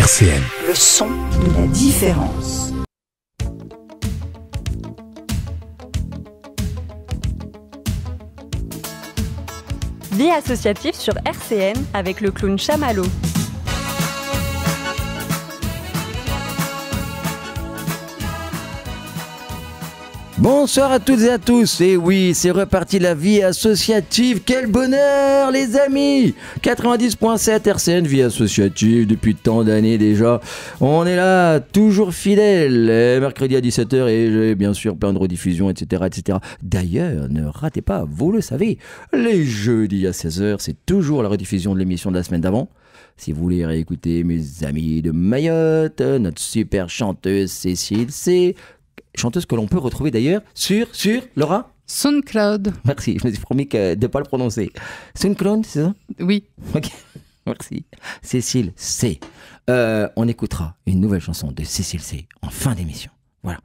RCN. Le son de la différence. Vie associative sur RCN avec le clown Chamallow. Bonsoir à toutes et à tous, et oui, c'est reparti la vie associative, quel bonheur les amis. 90.7 RCN, vie associative, depuis tant d'années déjà, on est là, toujours fidèle, mercredi à 17h et j'ai bien sûr plein de rediffusions, etc. etc. D'ailleurs, ne ratez pas, vous le savez, les jeudis à 16h, c'est toujours la rediffusion de l'émission de la semaine d'avant. Si vous voulez réécouter mes amis de Mayotte, notre super chanteuse Cécile C, chanteuse que l'on peut retrouver d'ailleurs sur Laura SoundCloud. Merci, je me suis promis de ne pas le prononcer. SoundCloud, c'est ça? Oui. Ok, merci. Cécile C. On écoutera une nouvelle chanson de Cécile C en fin d'émission. Voilà.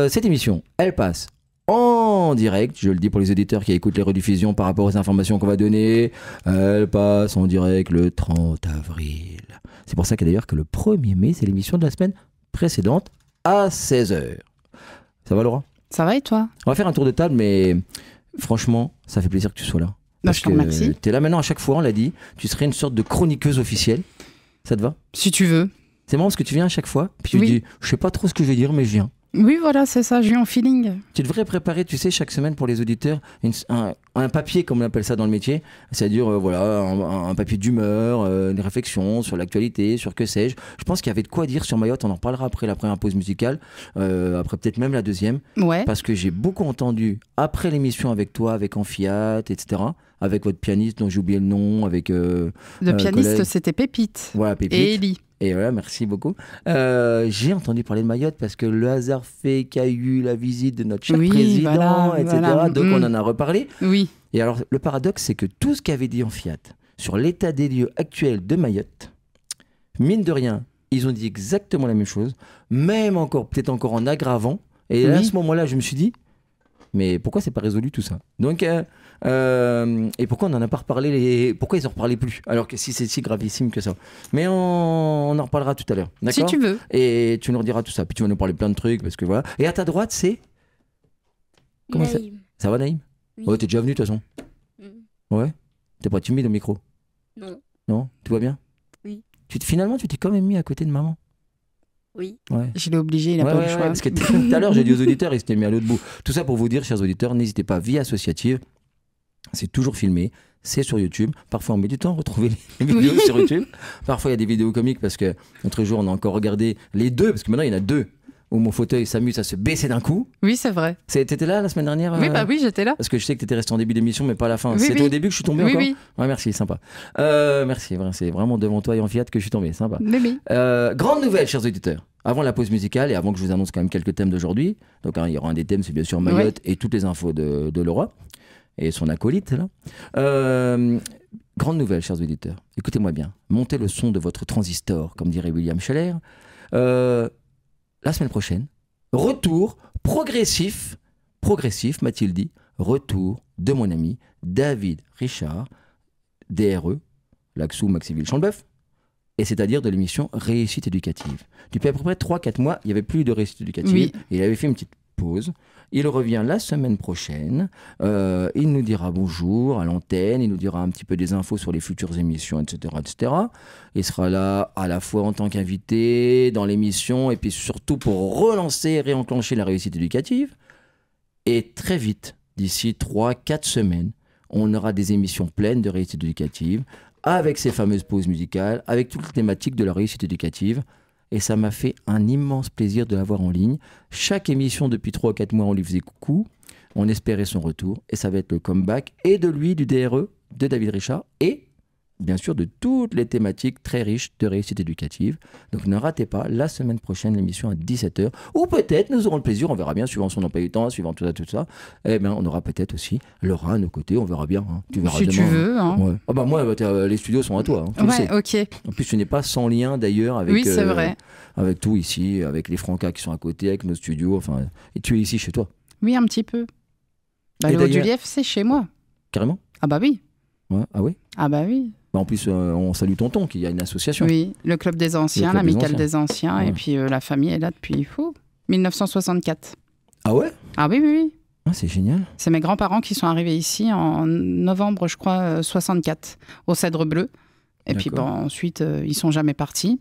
Cette émission, elle passe en direct, je le dis pour les auditeurs qui écoutent les rediffusions par rapport aux informations qu'on va donner. Elle passe en direct le 30 avril. C'est pour ça que d'ailleurs que le 1er mai, c'est l'émission de la semaine précédente à 16h. Ça va Laura? Ça va et toi? On va faire un tour de table, mais franchement, ça fait plaisir que tu sois là. Bah, je te remercie. Tu es là maintenant à chaque fois, on l'a dit. Tu serais une sorte de chroniqueuse officielle. Ça te va? Si tu veux. C'est marrant parce que tu viens à chaque fois, puis tu dis, je sais pas trop ce que je vais dire, mais je viens. Oui, voilà, c'est ça, j'ai eu un feeling. Tu devrais préparer, tu sais, chaque semaine pour les auditeurs, un papier, comme on appelle ça dans le métier, c'est-à-dire voilà, un papier d'humeur, une réflexion sur l'actualité, sur que sais-je. Je pense qu'il y avait de quoi dire sur Mayotte, on en reparlera après la première pause musicale, après peut-être même la deuxième, Ouais. parce que j'ai beaucoup entendu, après l'émission avec toi, avec Amphiat, etc., avec votre pianiste dont j'ai oublié le nom, avec... Le pianiste, collègue. C'était Pépite. Voilà, Pépite. Et Ellie. Et voilà, merci beaucoup. J'ai entendu parler de Mayotte parce que le hasard fait qu'il y a eu la visite de notre cher président, voilà, etc. Voilà. Donc on en a reparlé. Oui. Et alors, le paradoxe, c'est que tout ce qu'avait dit Amphiat sur l'état des lieux actuel de Mayotte, mine de rien, ils ont dit exactement la même chose, même encore, peut-être encore en aggravant. Et là, à ce moment-là, je me suis dit, mais pourquoi c'est pas résolu tout ça? Donc, et pourquoi on n'en a pas reparlé pourquoi ils en reparlaient plus alors que si c'est si gravissime que ça? Mais on en reparlera tout à l'heure, d'accord? Si tu veux. Et tu nous rediras tout ça, puis tu vas nous parler plein de trucs parce que voilà. Et à ta droite, c'est comment Naïm. ça va, Naïm? Oui. Ouais, t'es déjà venu de toute façon. Ouais. T'es pas timide au micro? Non. Non? Tout va bien? Oui. Finalement, tu t'es quand même mis à côté de maman. Oui. Ouais. Je l'ai obligé, il n'a pas eu le choix. Parce que tout à l'heure, j'ai dit aux auditeurs, ils s'étaient mis à l'autre bout. Tout ça pour vous dire, chers auditeurs, n'hésitez pas, vie associative, c'est toujours filmé, c'est sur YouTube. Parfois, on met du temps à retrouver les vidéos sur YouTube. Parfois, il y a des vidéos comiques parce que l'autre jour, on a encore regardé les deux, parce que maintenant, il y en a deux, où mon fauteuil s'amuse à se baisser d'un coup. Oui, c'est vrai. T'étais là la semaine dernière? Oui, bah oui, j'étais là. Parce que je sais que t'étais resté en début d'émission, mais pas à la fin. Oui, C'était oui. au début que je suis tombé Oui, encore? oui. Ouais, merci, sympa. Merci, c'est vraiment devant toi et en Fiat que je suis tombé, sympa. Oui. Grande nouvelle, chers auditeurs. Avant la pause musicale et avant que je vous annonce quand même quelques thèmes d'aujourd'hui. Donc, il y aura un des thèmes, c'est bien sûr Mayotte et toutes les infos de Laura et son acolyte, là. Grande nouvelle, chers auditeurs. Écoutez-moi bien. Montez le son de votre transistor, comme dirait William Scheller. La semaine prochaine, retour progressif, m'a-t-il dit, retour de mon ami David Richard, DRE, Laxou, Maxiville-Chambeuf, et c'est-à-dire de l'émission Réussite éducative. Depuis à peu près 3-4 mois, il n'y avait plus de réussite éducative. Oui. Il avait fait une petite pause. Il revient la semaine prochaine. Il nous dira bonjour à l'antenne. Il nous dira un petit peu des infos sur les futures émissions, etc., etc. Il sera là à la fois en tant qu'invité dans l'émission et puis surtout pour relancer et réenclencher la réussite éducative. Et très vite, d'ici 3-4 semaines, on aura des émissions pleines de réussite éducative avec ces fameuses pauses musicales, avec toutes les thématiques de la réussite éducative. Et ça m'a fait un immense plaisir de l'avoir en ligne. Chaque émission, depuis 3 ou 4 mois, on lui faisait coucou. On espérait son retour. Et ça va être le comeback et de lui, du DRE, de David Richard, et bien sûr de toutes les thématiques très riches de réussite éducative. Donc ne ratez pas la semaine prochaine l'émission à 17h. Ou peut-être, nous aurons le plaisir, on verra bien, suivant son emploi du temps, suivant tout ça. Eh bien, on aura peut-être aussi Laura à nos côtés, on verra bien. Hein. Tu verras Si demain, tu veux. Hein. Ouais. Ah bah moi, les studios sont à toi. Hein, tu le sais. Ok. En plus, tu n'es pas sans lien d'ailleurs avec, Oui, c'est vrai. avec tout ici, avec les Francas qui sont à côté, avec nos studios. Enfin, et tu es ici chez toi. Oui, un petit peu. Bah, Et le Haut du d'ailleurs- Lièvre, c'est chez moi. Carrément? Ah bah oui. Ouais. Ah oui? Ah bah oui. Bah, en plus, on salue Tonton, qui a une association. Oui, le Club des Anciens, Le Club des l'Amicale Anciens. des Anciens, Ouais. et puis la famille est là depuis 1964. Ah ouais? Ah oui, oui, oui. Ah, c'est génial. C'est mes grands-parents qui sont arrivés ici en novembre, je crois, 64, au Cèdre Bleu. Et puis D'accord. ensuite, ils sont jamais partis.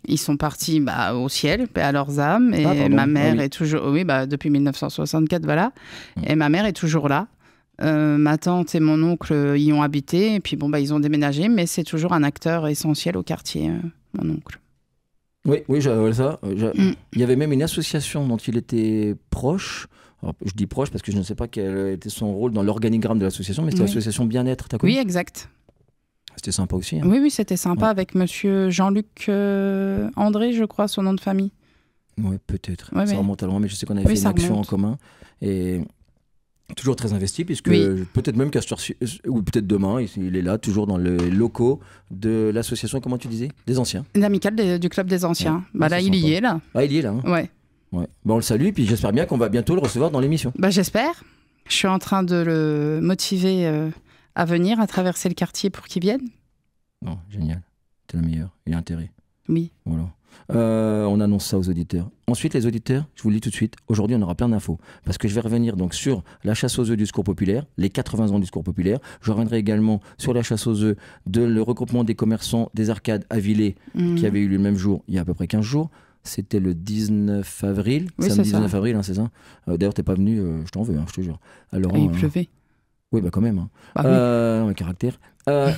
Ils sont partis au ciel, paix à leurs âmes. Et Ah, pardon. ma mère Ah oui. est toujours... Oui, depuis 1964, voilà. Mm. Et ma mère est toujours là. Ma tante et mon oncle y ont habité. Et puis, ils ont déménagé. Mais c'est toujours un acteur essentiel au quartier, mon oncle. Oui, oui, j'avais ça. Mm. Il y avait même une association dont il était proche. Alors, je dis proche parce que je ne sais pas quel était son rôle dans l'organigramme de l'association, mais c'était Oui. l'association Bien-être, t'as connu? Oui, exact. C'était sympa aussi. Hein. Oui, oui, c'était sympa Ouais. avec monsieur Jean-Luc André, je crois, son nom de famille. Ouais, peut-être. Ouais, ça ouais. remonte à loin, mais je sais qu'on avait Oui, fait une ça action remonte. en commun. Et toujours très investi, puisque Oui. peut-être même qu'à cette heure-ci, ou peut-être demain, il est là, toujours dans les locaux de l'association, comment tu disais? Des anciens. L'amicale du Club des Anciens. Ouais, Là, c'est il y sympa. est, là. Ah, il y est là. Hein. Ouais. Ouais. Bon, on le salue, puis j'espère bien qu'on va bientôt le recevoir dans l'émission. J'espère. Je suis en train de le motiver à venir, à traverser le quartier pour qu'il vienne. Non, génial. T'es le meilleur. Il a intérêt. Oui. Voilà. On annonce ça aux auditeurs. Ensuite, les auditeurs, je vous le dis tout de suite, aujourd'hui, on aura plein d'infos. Parce que je vais revenir donc sur la chasse aux œufs du Secours populaire, les 80 ans du Secours populaire. Je reviendrai également sur la chasse aux œufs le regroupement des commerçants des arcades à Villers, qui avait eu lieu le même jour, il y a à peu près 15 jours. C'était le 19 avril, Oui, samedi c'est ça. 19 avril, hein, c'est ça. D'ailleurs, t'es pas venu, je t'en veux, hein, je te jure. Alors, Et il pleuvait. oui, bah quand même. Hein. Bah oui. Un caractère.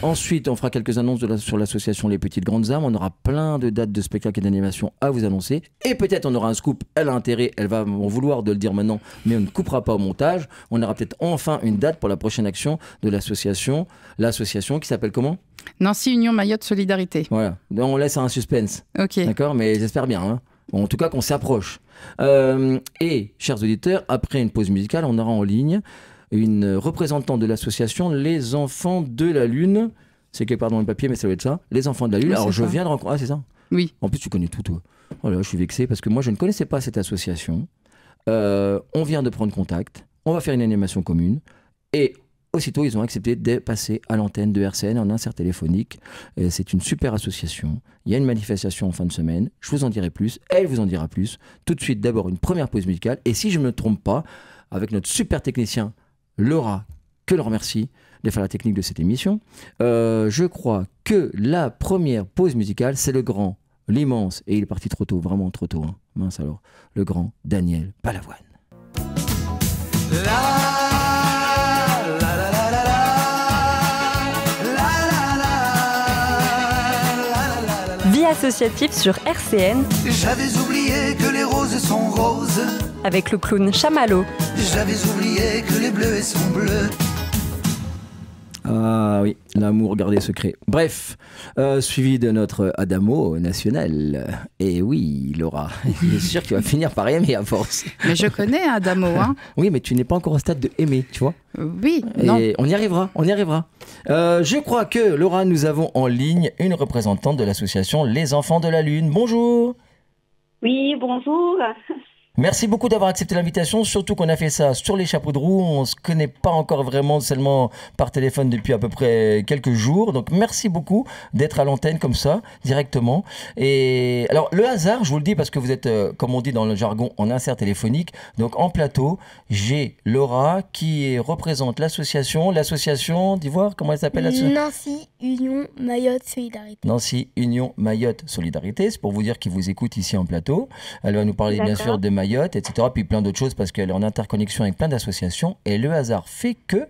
Ensuite, on fera quelques annonces sur l'association Les Petites Grandes Âmes. On aura plein de dates de spectacles et d'animations à vous annoncer. Et peut-être on aura un scoop. Elle a intérêt, elle va m'en vouloir de le dire maintenant, mais on ne coupera pas au montage. On aura peut-être enfin une date pour la prochaine action de l'association. L'association qui s'appelle comment? Nancy Union Mayotte Solidarité. Voilà. On laisse un suspense. Ok. D'accord, mais j'espère bien. Hein. Bon, en tout cas, qu'on s'approche. Et, chers auditeurs, après une pause musicale, on aura en ligne une représentante de l'association Les Enfants de la Lune. C'est quelque part dans le papier, mais ça doit être ça. Les Enfants de la Lune. Oui, Alors, c'est je ça. viens de rencontrer... Ah, c'est ça? Oui. En plus, tu connais tout, toi. Voilà, je suis vexé parce que moi, je ne connaissais pas cette association. On vient de prendre contact. On va faire une animation commune. Et aussitôt, ils ont accepté de passer à l'antenne de RCN en insert téléphonique. C'est une super association. Il y a une manifestation en fin de semaine. Je vous en dirai plus. Elle vous en dira plus. Tout de suite, d'abord, une première pause musicale. Et si je ne me trompe pas, avec notre super technicien Laura, que le remercie de faire la technique de cette émission, je crois que la première pause musicale, c'est le grand, l'immense, et il est parti trop tôt, vraiment trop tôt, hein. Mince alors, le grand Daniel Balavoine. Vie associative sur RCN J'avais oublié que les roses sont roses. avec le clown Chamallow. J'avais oublié que les bleus sont bleus. Ah oui, l'amour gardé secret. Bref, suivi de notre Adamo national. Et oui, Laura, je suis sûr que tu vas finir par aimer à force. Mais je connais Adamo, hein. Oui, mais tu n'es pas encore au stade de aimer, tu vois. Oui, non. Et on y arrivera, on y arrivera. Je crois que, Laura, nous avons en ligne une représentante de l'association Les Enfants de la Lune. Bonjour. Oui, bonjour. Merci beaucoup d'avoir accepté l'invitation, surtout qu'on a fait ça sur les chapeaux de roue. On ne se connaît pas encore vraiment, seulement par téléphone depuis à peu près quelques jours. Donc merci beaucoup d'être à l'antenne comme ça, directement. Et alors le hasard, je vous le dis parce que vous êtes, comme on dit dans le jargon, en insert téléphonique. Donc en plateau, j'ai Laura qui représente l'association, dis voir comment elle s'appelle Nancy Union Mayotte Solidarité. Nancy Union Mayotte Solidarité, c'est pour vous dire qu'ils vous écoutent ici en plateau. Elle va nous parler bien D'accord. sûr de Mayotte, etc. Puis plein d'autres choses parce qu'elle est en interconnexion avec plein d'associations. Et le hasard fait que,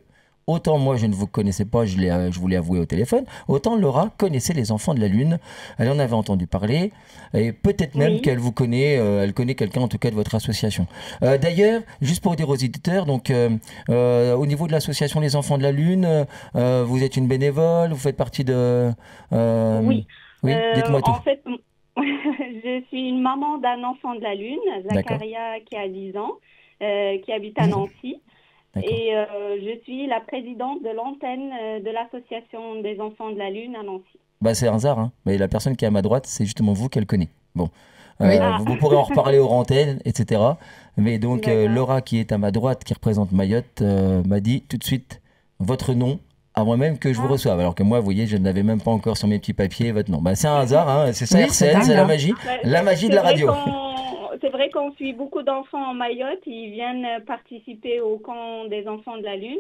autant moi je ne vous connaissais pas, je vous l'ai avoué au téléphone, autant Laura connaissait les Enfants de la Lune. Elle en avait entendu parler et peut-être même Oui. qu'elle vous connaît, elle connaît quelqu'un en tout cas de votre association. D'ailleurs, juste pour dire aux éditeurs, donc au niveau de l'association Les Enfants de la Lune, vous êtes une bénévole, vous faites partie de... Oui. Oui, dites-moi tout. En fait, je suis une maman d'un enfant de la Lune, D'accord. Zacharia, qui a 10 ans, qui habite à Nancy. D'accord. Et je suis la présidente de l'antenne de l'association des enfants de la Lune à Nancy. Bah, c'est un hasard, hein. Mais la personne qui est à ma droite, c'est justement vous qu'elle connaît. Bon. Oui. Vous pourrez en reparler aux antennes, etc. Mais donc, D'accord. Laura, qui est à ma droite, qui représente Mayotte, m'a dit tout de suite votre nom avant même que je vous reçoive. Alors que moi, vous voyez, je n'avais même pas encore sur mes petits papiers votre nom. C'est un hasard, hein, c'est ça, Oui, RCN, c'est c'est la dingue, magie. Ouais, La magie de la radio. C'est vrai qu'on suit beaucoup d'enfants en Mayotte. Ils viennent participer au camp des enfants de la Lune.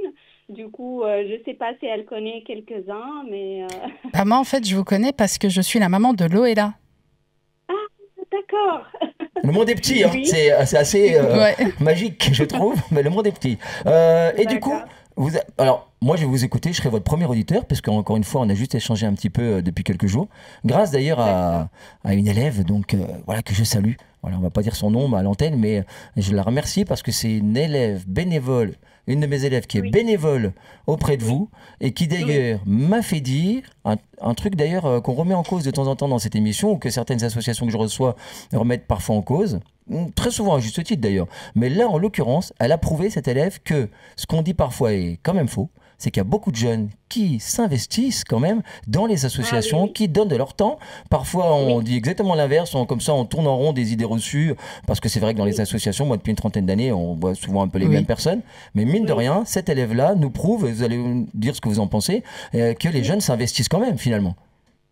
Du coup, je ne sais pas si elle connaît quelques-uns, mais... Bah, moi, en fait, je vous connais parce que je suis la maman de Loéla. D'accord. Le monde est petit, hein. Oui. C'est assez Ouais. magique, je trouve, mais le monde est petit. Et du coup, D'accord. alors, moi, je vais vous écouter, je serai votre premier auditeur, parce qu'encore une fois, on a juste échangé un petit peu depuis quelques jours, grâce d'ailleurs à une élève, donc voilà, que je salue. Voilà, on va pas dire son nom à l'antenne, mais je la remercie parce que c'est une élève bénévole, une de mes élèves qui est bénévole auprès de vous et qui d'ailleurs m'a fait dire un truc d'ailleurs qu'on remet en cause de temps en temps dans cette émission ou que certaines associations que je reçois remettent parfois en cause, très souvent à juste titre d'ailleurs. Mais là, en l'occurrence, elle a prouvé, cette élève, que ce qu'on dit parfois est quand même faux. C'est qu'il y a beaucoup de jeunes qui s'investissent quand même dans les associations, qui donnent de leur temps. Parfois, on dit exactement l'inverse, comme ça, on tourne en rond des idées reçues, parce que c'est vrai que dans les associations, moi, depuis une trentaine d'années, on voit souvent un peu les mêmes personnes. Mais mine de rien, cette élève-là nous prouve, vous allez me dire ce que vous en pensez, que les jeunes s'investissent quand même, finalement.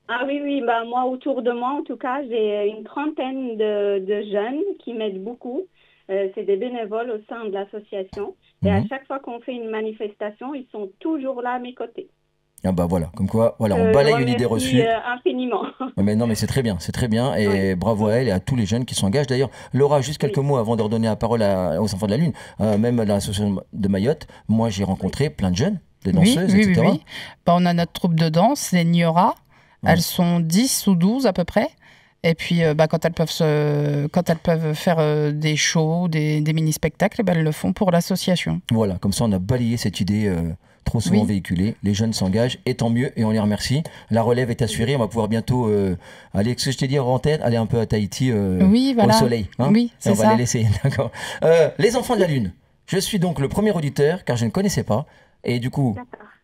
Ah oui, bah, moi, autour de moi, en tout cas, j'ai une trentaine de jeunes qui m'aident beaucoup. C'est des bénévoles au sein de l'association. Et à chaque fois qu'on fait une manifestation, ils sont toujours là à mes côtés. Ah bah voilà, comme quoi, voilà, on balaye une idée reçue. Infiniment. Mais non, mais c'est très bien, et bravo à elle et à tous les jeunes qui s'engagent. D'ailleurs, Laura, juste quelques mots avant de redonner la parole aux enfants de la Lune, même à l'association de Mayotte, moi j'ai rencontré plein de jeunes, des danseuses, etc. Oui. Bah, on a notre troupe de danse, les Niora, elles sont 10 ou 12 à peu près. Et puis, quand elles peuvent faire des shows, des mini-spectacles, elles le font pour l'association. Voilà, comme ça, on a balayé cette idée trop souvent véhiculée. Les jeunes s'engagent, et tant mieux, et on les remercie. La relève est assurée, on va pouvoir bientôt aller, ce que je t'ai dit en antenne, aller un peu à Tahiti au soleil. Hein, oui, c'est ça. On va les laisser, d'accord. Les enfants de la Lune. Je suis donc le premier auditeur, car je ne connaissais pas. Et du coup,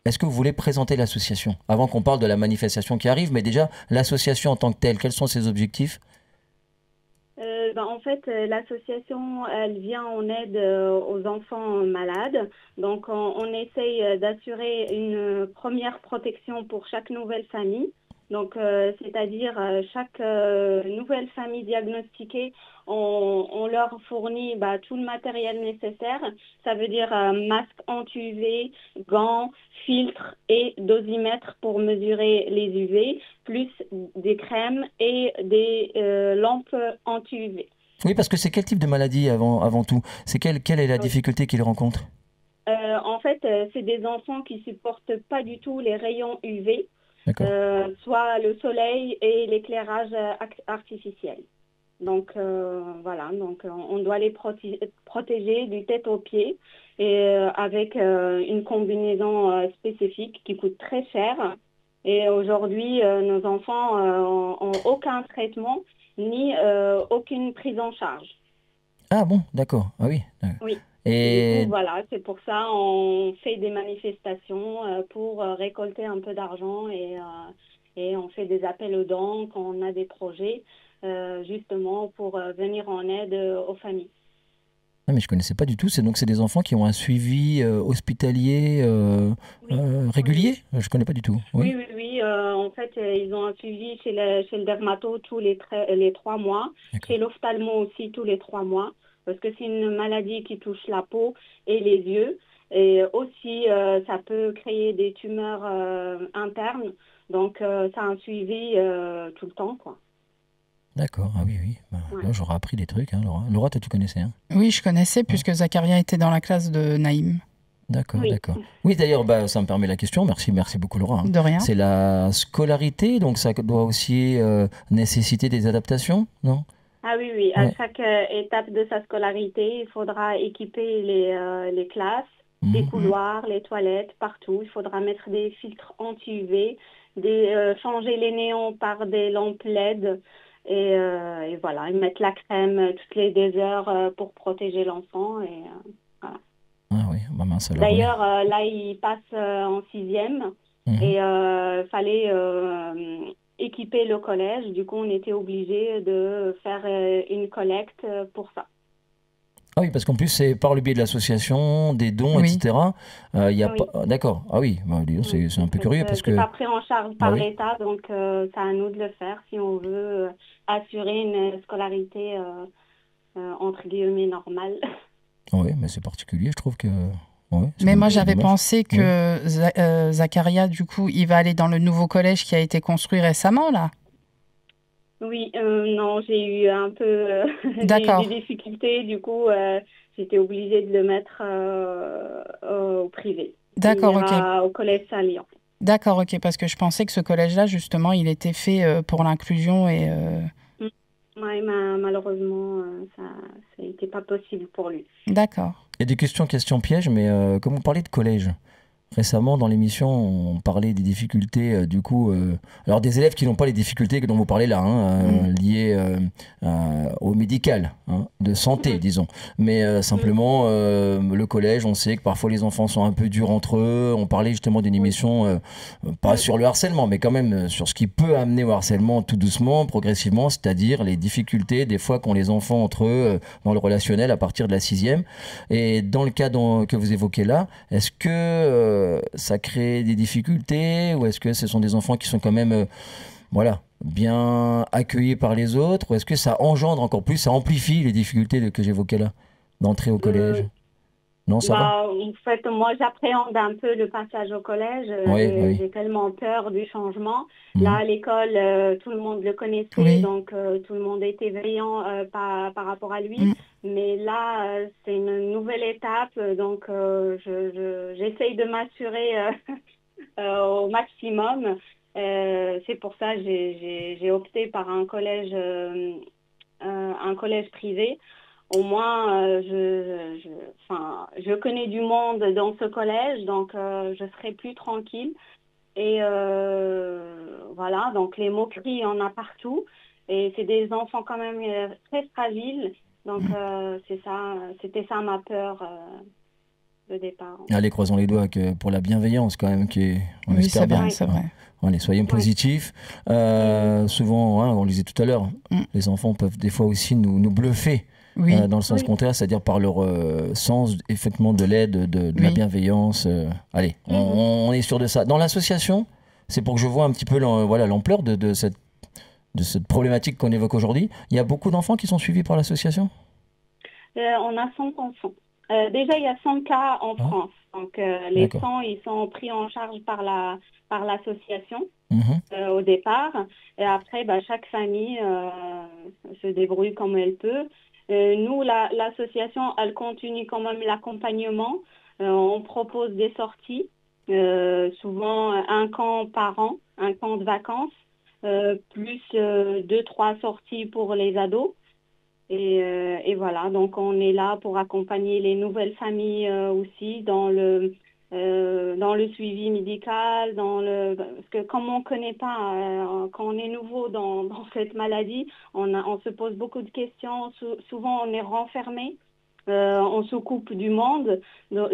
est-ce que vous voulez présenter l'association avant qu'on parle de la manifestation qui arrive, mais déjà, l'association en tant que telle, quels sont ses objectifs ? En fait, l'association, elle vient en aide aux enfants malades. Donc, on essaye d'assurer une première protection pour chaque nouvelle famille. Donc, c'est-à-dire chaque nouvelle famille diagnostiquée, on leur fournit tout le matériel nécessaire. Ça veut dire masque anti-UV, gants, filtres et dosimètre pour mesurer les UV, plus des crèmes et des lampes anti-UV. Oui, parce que c'est quel type de maladie avant tout ? C'est quelle est la difficulté qu'ils rencontrent ? En fait, c'est des enfants qui supportent pas du tout les rayons UV, soit le soleil et l'éclairage artificiel. Donc voilà, on doit les protéger du tête aux pieds et avec une combinaison spécifique qui coûte très cher. Et aujourd'hui, nos enfants n'ont aucun traitement ni aucune prise en charge. Ah bon, d'accord. Ah oui. Oui. Et du coup, voilà, c'est pour ça on fait des manifestations pour récolter un peu d'argent et on fait des appels aux dons quand on a des projets, justement pour venir en aide aux familles. Ah, mais je ne connaissais pas du tout. C'est des enfants qui ont un suivi hospitalier régulier ? Je ne connais pas du tout. Oui. En fait, ils ont un suivi chez le dermato tous les 3 mois, chez l'ophtalmo aussi tous les 3 mois, parce que c'est une maladie qui touche la peau et les yeux. Et aussi, ça peut créer des tumeurs internes. Donc, ça a un suivi tout le temps, quoi. D'accord, ah oui. Là, j'aurais appris des trucs, hein, Laura. Laura, toi, tu connaissais, hein ? Oui, je connaissais, puisque Zacharia était dans la classe de Naïm. D'accord. Oui, d'ailleurs, ça me permet la question. Merci beaucoup, Laura. De rien. C'est la scolarité, donc ça doit aussi nécessiter des adaptations, non ? Ah oui. À chaque étape de sa scolarité, il faudra équiper les classes, les couloirs, les toilettes, partout. Il faudra mettre des filtres anti-UV, changer les néons par des lampes LED. Et voilà, ils mettent la crème toutes les 2 heures pour protéger l'enfant. Et voilà. Ah oui, mince alors. D'ailleurs, là, il passe en 6e et fallait équiper le collège. Du coup, on était obligé de faire une collecte pour ça. Ah oui, parce qu'en plus, c'est par le biais de l'association, des dons, Oui. etc. Il y a Oui. pas... D'accord. Ah oui, bah, dis donc, c'est un peu curieux parce C'est que... pas pris en charge Ah par oui. l'État, donc c'est à nous de le faire si on veut assurer une scolarité entre guillemets normale. Oui, mais c'est particulier, je trouve que... Ouais, Mais moi, c'est j'avais dommage. pensé que Zacharia, du coup, il va aller dans le nouveau collège qui a été construit récemment, là. Oui, non, j'ai eu un peu j'ai eu D'accord. des difficultés, du coup j'étais obligée de le mettre au privé. Il D'accord, ok. ira au collège Saint-Lyon. D'accord, ok, parce que je pensais que ce collège-là, justement, il était fait pour l'inclusion et... Ouais, malheureusement, ça n'était pas possible pour lui. D'accord. Il y a des questions pièges, mais comme vous parlez de collège, récemment dans l'émission, on parlait des difficultés, alors des élèves qui n'ont pas les difficultés dont vous parlez là, liées au médical, de santé, disons. Mais simplement, le collège, on sait que parfois les enfants sont un peu durs entre eux. On parlait justement d'une émission, pas sur le harcèlement, mais quand même sur ce qui peut amener au harcèlement tout doucement, progressivement, c'est-à-dire les difficultés des fois qu'ont les enfants entre eux dans le relationnel à partir de la 6e. Et dans le cas que vous évoquez là, est-ce que ça crée des difficultés ou est-ce que ce sont des enfants qui sont quand même bien accueillis par les autres ou est-ce que ça engendre encore plus, ça amplifie les difficultés que j'évoquais là, d'entrer au collège? Non, ça va? En fait, moi, j'appréhende un peu le passage au collège. Oui. J'ai tellement peur du changement. Mhm. Là, à l'école, tout le monde le connaissait, Oui. donc tout le monde était veillant par rapport à lui. Mm. Mais là, c'est une nouvelle étape, donc j'essaye de m'assurer au maximum. C'est pour ça que j'ai opté par un collège privé. Au moins, je connais du monde dans ce collège, donc je serai plus tranquille. Et voilà, donc les moqueries, il y en a partout. Et c'est des enfants quand même très fragiles. Donc c'était ça ma peur de départ. Allez, croisons les doigts pour la bienveillance quand même, on Oui, espère c'est bien. vrai, c'est vrai. Allez, soyons positifs. Souvent, on le disait tout à l'heure, les enfants peuvent des fois aussi nous bluffer. Oui. Dans le sens contraire, c'est-à-dire par leur sens effectivement de l'aide, de la bienveillance. Allez, on est sûr de ça. Dans l'association, c'est pour que je vois un petit peu l'ampleur de cette problématique qu'on évoque aujourd'hui. Il y a beaucoup d'enfants qui sont suivis par l'association? On a 100 enfants. Déjà, il y a 100 cas en France. Donc, les 100, ils sont pris en charge par l'association au départ. Et après, chaque famille se débrouille comme elle peut. Nous, l'association, elle continue quand même l'accompagnement. On propose des sorties, souvent un camp par an, un camp de vacances, plus 2-3 sorties pour les ados. Et voilà, donc on est là pour accompagner les nouvelles familles aussi dans le suivi médical, parce que comme on ne connaît pas, quand on est nouveau dans cette maladie, on se pose beaucoup de questions, souvent on est renfermé, on se coupe du monde,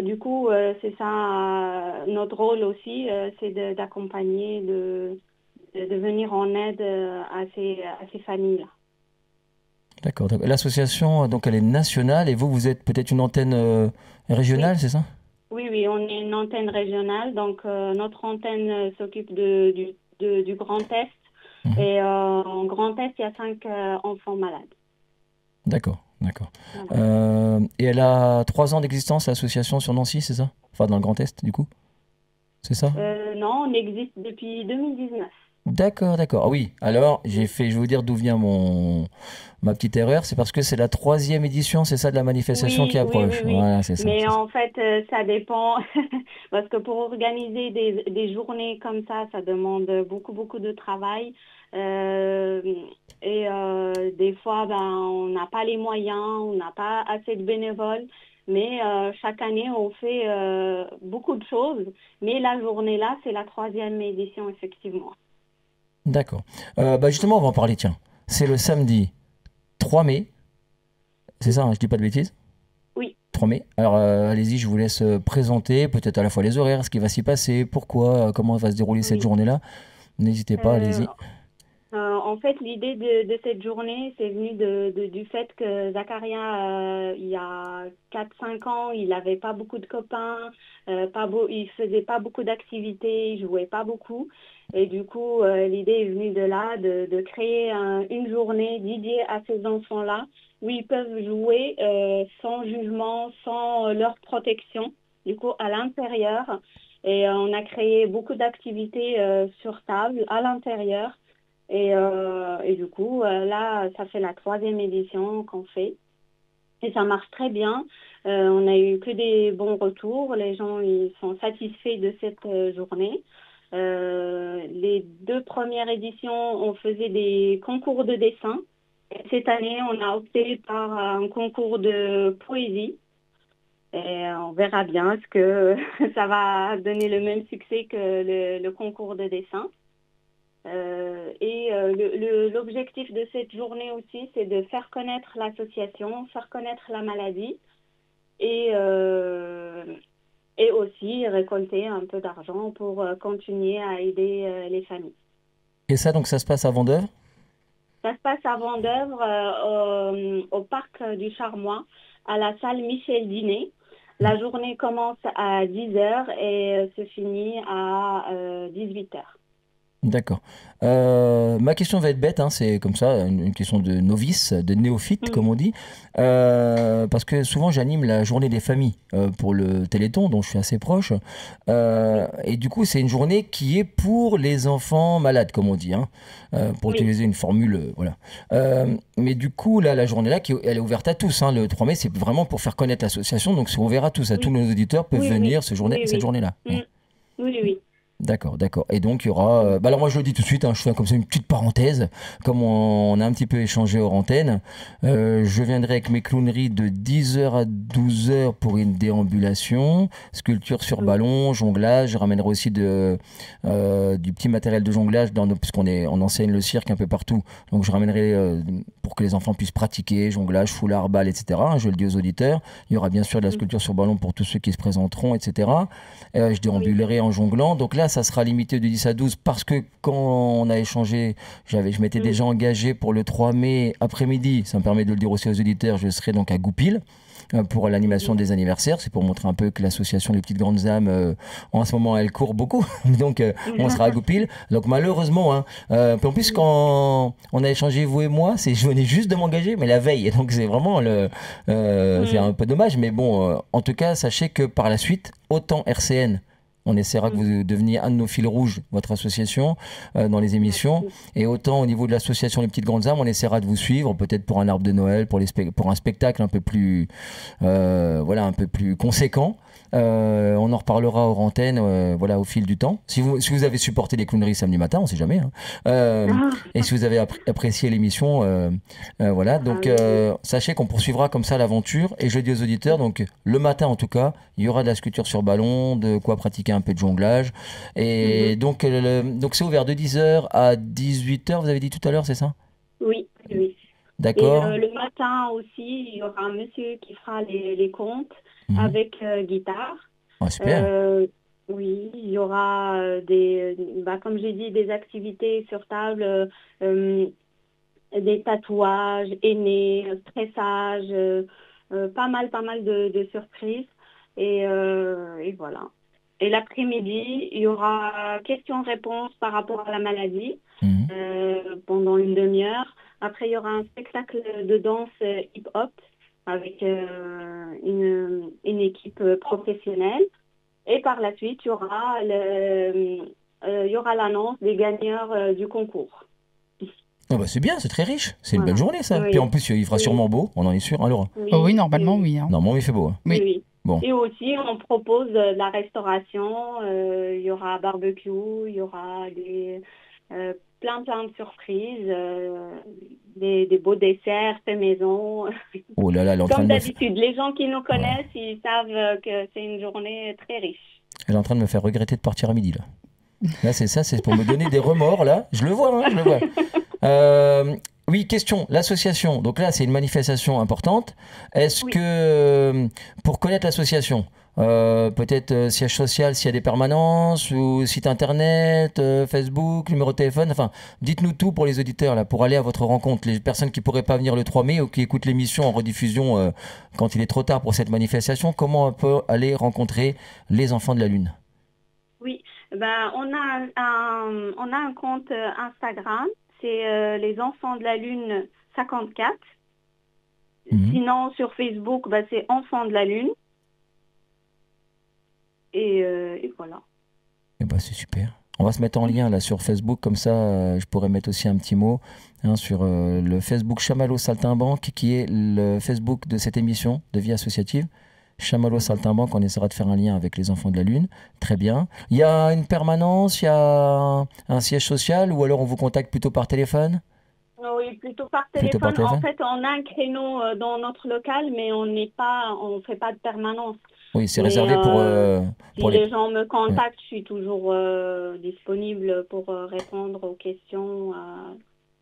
du coup c'est ça notre rôle aussi, c'est d'accompagner, de venir en aide à ces familles-là. D'accord. L'association, donc, elle est nationale et vous êtes peut-être une antenne régionale, c'est ça? Oui, on est une antenne régionale. Donc, notre antenne s'occupe du Grand Est. Et en Grand Est, il y a 5 enfants malades. D'accord. Voilà. Et elle a 3 ans d'existence, l'association sur Nancy, c'est ça? Enfin, dans le Grand Est, du coup? C'est ça? Non, on existe depuis 2019. D'accord. Ah oui, alors je vais vous dire d'où vient ma petite erreur, c'est parce que c'est la 3e édition, c'est ça, de la manifestation qui approche. Oui. Voilà, c'est ça. Mais en fait, ça dépend, parce que pour organiser des journées comme ça demande beaucoup de travail. Et des fois, on n'a pas les moyens, on n'a pas assez de bénévoles. Mais chaque année, on fait beaucoup de choses. Mais la journée-là, c'est la 3e édition, effectivement. D'accord. Justement, on va en parler, tiens. C'est le samedi 3 mai. C'est ça, je dis pas de bêtises? Oui. 3 mai. Alors, allez-y, je vous laisse présenter peut-être à la fois les horaires, ce qui va s'y passer, pourquoi, comment va se dérouler cette journée-là. N'hésitez pas, allez-y. En fait, l'idée de cette journée, c'est venu du fait que Zacharia, il y a 4-5 ans, il n'avait pas beaucoup de copains, il faisait pas beaucoup d'activités, il jouait pas beaucoup. Et du coup, l'idée est venue de là, de créer une journée dédiée à ces enfants-là, où ils peuvent jouer sans jugement, sans leur protection, du coup, à l'intérieur. Et on a créé beaucoup d'activités sur table, à l'intérieur. Et du coup, là, ça fait la 3e édition qu'on fait. Et ça marche très bien. On a eu que des bons retours. Les gens, ils sont satisfaits de cette journée. Les 2 premières éditions, on faisait des concours de dessin. Et cette année, on a opté par un concours de poésie. Et on verra bien ce que ça va donner le même succès que le concours de dessin. L'objectif de cette journée aussi, c'est de faire connaître l'association, faire connaître la maladie et aussi récolter un peu d'argent pour continuer à aider les familles. Et ça, donc, ça se passe à Vendeuvre ? Ça se passe à Vendeuvre, au parc du Charmois, à la salle Michel Dinet. La journée commence à 10h et se finit à 18h. D'accord. Ma question va être bête, hein, c'est comme ça, une question de novice, de néophyte, comme on dit, parce que souvent j'anime la journée des familles pour le Téléthon, dont je suis assez proche, et du coup c'est une journée qui est pour les enfants malades, comme on dit, hein, pour utiliser une formule, voilà. Mais du coup, là, la journée-là, elle est ouverte à tous, hein, le 3 mai, c'est vraiment pour faire connaître l'association, donc c'est ouvert à tous, tous nos auditeurs peuvent venir cette journée-là. Oui. D'accord. Et donc, il y aura... alors moi, je le dis tout de suite, hein, je fais comme ça une petite parenthèse. Comme on a un petit peu échangé hors antenne, je viendrai avec mes clowneries de 10h à 12h pour une déambulation, sculpture sur ballon, jonglage. Je ramènerai aussi du petit matériel de jonglage, on enseigne le cirque un peu partout. Donc, je ramènerai pour que les enfants puissent pratiquer, jonglage, foulard, balle, etc. Je le dis aux auditeurs. Il y aura bien sûr de la sculpture sur ballon pour tous ceux qui se présenteront, etc. Je déambulerai en jonglant. Donc là, ça sera limité de 10 à 12 parce que quand on a échangé, je m'étais déjà engagé pour le 3 mai après-midi. Ça me permet de le dire aussi aux auditeurs. Je serai donc à Goupil pour l'animation des anniversaires. C'est pour montrer un peu que l'association Les Petites Grandes Âmes, en ce moment, elle court beaucoup. Donc, on sera à Goupil. Donc, malheureusement, hein, en plus, quand on a échangé, vous et moi, je venais juste de m'engager, mais la veille. Donc, c'est vraiment c'est un peu dommage. Mais bon, en tout cas, sachez que par la suite, autant RCN, on essaiera que vous deveniez un de nos fils rouges, votre association, dans les émissions. Et autant au niveau de l'association Les Petites Grandes Âmes, on essaiera de vous suivre, peut-être pour un arbre de Noël, pour un spectacle un peu plus, un peu plus conséquent. On en reparlera hors antenne, au fil du temps. Si vous avez supporté les clowneries samedi matin, on ne sait jamais. Hein. Et si vous avez apprécié l'émission, Donc, sachez qu'on poursuivra comme ça l'aventure. Et je le dis aux auditeurs, donc le matin en tout cas, il y aura de la sculpture sur ballon, de quoi pratiquer un peu de jonglage. Et donc c'est ouvert de 10h à 18h, vous avez dit tout à l'heure, c'est ça ? Oui. D'accord. Et le matin aussi, il y aura un monsieur qui fera les contes avec guitare. Oh, super. Oui, il y aura comme j'ai dit, des activités sur table, des tatouages, aînés, stressage, pas mal de surprises. Et voilà. Et l'après-midi, il y aura questions-réponses par rapport à la maladie pendant une demi-heure. Après, il y aura un spectacle de danse hip-hop avec une équipe professionnelle. Et par la suite, il y aura l'annonce des gagnants du concours. Oh bah c'est bien, c'est très riche. C'est une belle journée, ça. Oui. Puis en plus, il fera sûrement beau, on en est sûr, hein, Laura ? Oui, normalement, oui. Hein. Normalement, il fait beau. Hein. Oui. Bon. Et aussi, on propose de la restauration. Il y aura barbecue, il y aura plein de surprises, des beaux desserts faits maison. Oh là là, comme d'habitude, les gens qui nous connaissent, ils savent que c'est une journée très riche. Elle est en train de me faire regretter de partir à midi, là. Là, c'est pour me donner des remords, là. Je le vois, je le vois. Oui, question, l'association. Donc là, c'est une manifestation importante. Est-ce que, pour connaître l'association, Peut-être siège social s'il y a des permanences, ou site internet, Facebook, numéro de téléphone. Enfin, dites-nous tout pour les auditeurs, là, pour aller à votre rencontre. Les personnes qui ne pourraient pas venir le 3 mai ou qui écoutent l'émission en rediffusion quand il est trop tard pour cette manifestation, comment on peut aller rencontrer les enfants de la Lune? Oui, on a un compte Instagram, c'est les enfants de la Lune 54. Sinon, sur Facebook, c'est Enfants de la Lune. Et voilà. Eh ben, c'est super. On va se mettre en lien là sur Facebook, comme ça je pourrais mettre aussi un petit mot sur le Facebook Chamallow Saltimbanque, qui est le Facebook de cette émission de vie associative. Chamallow Saltimbanque, on essaiera de faire un lien avec les enfants de la Lune. Très bien. Il y a une permanence, il y a un siège social, ou alors on vous contacte plutôt par téléphone? Oui, plutôt par téléphone. En fait, on a un créneau dans notre local, mais on fait pas de permanence. Oui, c'est réservé pour les gens me contactent, je suis toujours disponible pour répondre aux questions